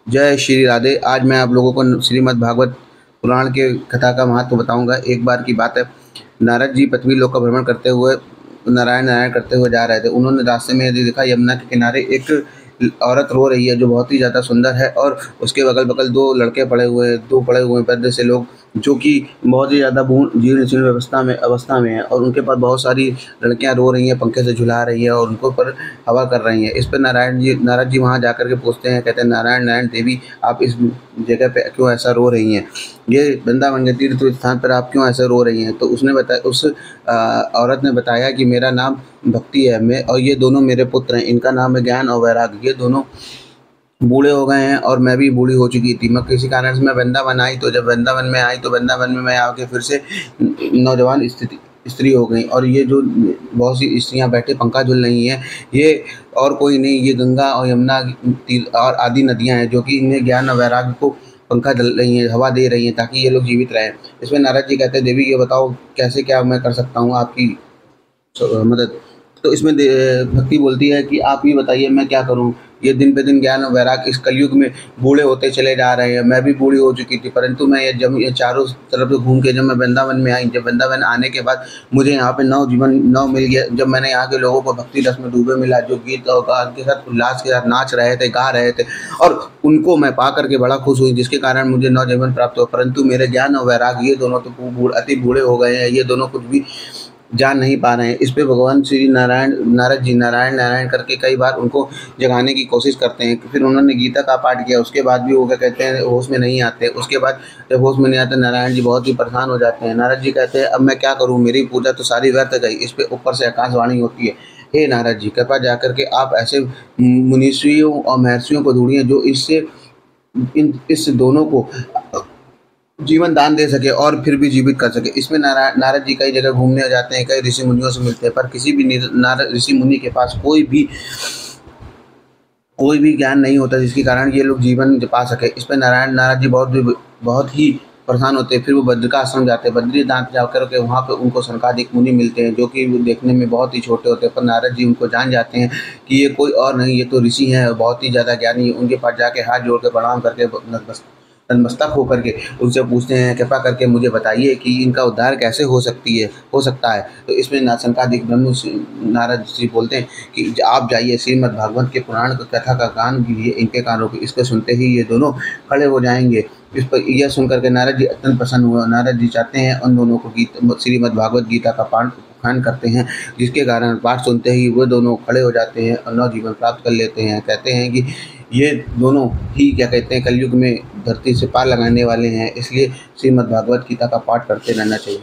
जय श्री राधे। आज मैं आप लोगों को श्रीमद् भागवत पुराण के कथा का महत्व बताऊंगा। एक बार की बात है, नारद जी पृथ्वी लोक का भ्रमण करते हुए नारायण नारायण करते हुए जा रहे थे। उन्होंने रास्ते में यदि देखा, यमुना के किनारे एक औरत रो रही है जो बहुत ही ज़्यादा सुंदर है, और उसके बगल बगल दो लड़के पड़े हुए हैं, दो पड़े हुए हैं वृद्ध से लोग, जो कि बहुत ही ज़्यादा जीर्ण शीर्ण अवस्था में है, और उनके पास बहुत सारी लड़कियां रो रही हैं, पंखे से झुला रही हैं और उनको पर हवा कर रही हैं। इस पर नारद जी वहाँ जाकर के पूछते हैं, कहते हैं, नारायण नारायण देवी, आप इस जगह पे क्यों ऐसा रो रही हैं? ये वृंदावन के तीर्थ स्थान पर आप क्यों ऐसे रो रही हैं? तो उसने बताया, उस औरत ने बताया कि मेरा नाम भक्ति है, मैं और ये दोनों मेरे पुत्र हैं, इनका नाम है ज्ञान और वैराग्य। ये दोनों बूढ़े हो गए हैं और मैं भी बूढ़ी हो चुकी थी। मैं किसी कारण से मैं वृंदावन आई, तो जब वृंदावन में आई तो वृंदावन में मैं आके फिर से नौजवान स्त्री हो गई, और ये जो बहुत सी स्त्रियां बैठे पंखा झूल रही हैं, ये और कोई नहीं, ये गंगा और यमुना और आदि नदियां हैं, जो कि इन्हें ज्ञान और वैराग्य को पंखा डल रही हैं, हवा दे रही हैं, ताकि ये लोग जीवित रहें। इसमें नारद जी कहते हैं, देवी ये बताओ कैसे, क्या मैं कर सकता हूँ आपकी मदद? तो इसमें भक्ति बोलती है कि आप ही बताइए मैं क्या करूं? ये दिन पे दिन ज्ञान और वैराग्य इस कलयुग में बूढ़े होते चले जा रहे हैं। मैं भी बूढ़ी हो चुकी थी, परंतु मैं ये चारों तरफ से घूम के जब मैं वृंदावन में आई, जब वृंदावन आने के बाद मुझे यहाँ पे नव मिल गया। जब मैंने यहाँ के लोगों को भक्ति रस में डूबे मिला, जो गीत और गान के साथ उल्लास के साथ नाच रहे थे, गा रहे थे, और उनको मैं पा करके बड़ा खुश हुई, जिसके कारण मुझे नवजीवन प्राप्त हुआ। परंतु मेरे ज्ञान और वैराग्य ये दोनों तो अति बूढ़े हो गए हैं, ये दोनों कुछ भी जान नहीं पा रहे हैं। इस पे भगवान श्री नारद जी नारायण नारायण करके कई बार उनको जगाने की कोशिश करते हैं। फिर उन्होंने गीता का पाठ किया, उसके बाद भी वो क्या कहते हैं, होश में नहीं आते। उसके बाद जब होश में नहीं आते, नारायण जी बहुत ही परेशान हो जाते हैं। नारद जी कहते हैं, अब मैं क्या करूँ, मेरी पूजा तो सारी व्यर्थ गई। इस पे ऊपर से आकाशवाणी होती है, हे नारद जी, कृपया जाकर के आप ऐसे मुनीषियों और महर्षियों को ढूंढिए जो इस दोनों को जीवन दान दे सके और फिर भी जीवित कर सके। इसमें नारद जी कई जगह घूमने जाते हैं, कई ऋषि मुनियों से मिलते हैं, पर किसी भी नारद ऋषि मुनि के पास कोई भी ज्ञान नहीं होता जिसके कारण ये लोग जीवन पा सके। इस पर नारद जी बहुत ही परेशान होते हैं। फिर वो बद्रिका आश्रम जाते हैं। बद्रीनाथ जाकर के वहाँ पे उनको सनकादिक मुनि मिलते हैं, जो कि देखने में बहुत ही छोटे होते हैं, पर नारद जी उनको जान जाते हैं कि ये कोई और नहीं, ये तो ऋषि हैं, बहुत ही ज़्यादा ज्ञानी है। उनके पास जाके हाथ जोड़ के प्रणाम करके नतमस्तक होकर के उनसे पूछते हैं, कृपा करके मुझे बताइए कि इनका उद्धार कैसे हो सकता है। तो इसमें शंकादिक ब्रह्म नारद जी बोलते हैं कि आप जाइए, श्रीमद् भागवत के पुराण कथा का गान कीजिए इनके कानों पे। इसको सुनते ही ये दोनों खड़े हो जाएंगे। इस पर यह सुनकर के नारद जी अत्यंत प्रसन्न हुए। नारद जी चाहते हैं उन दोनों को श्रीमद् भागवत गीता का पाठ करते हैं, जिसके कारण पाठ सुनते ही वो दोनों खड़े हो जाते हैं और नवजीवन प्राप्त कर लेते हैं। कहते हैं कि ये दोनों ही क्या कहते हैं, कलयुग में धरती से पार लगाने वाले हैं, इसलिए श्रीमद् भागवत गीता का पाठ करते रहना चाहिए।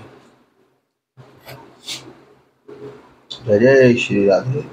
जय जय श्री राधे।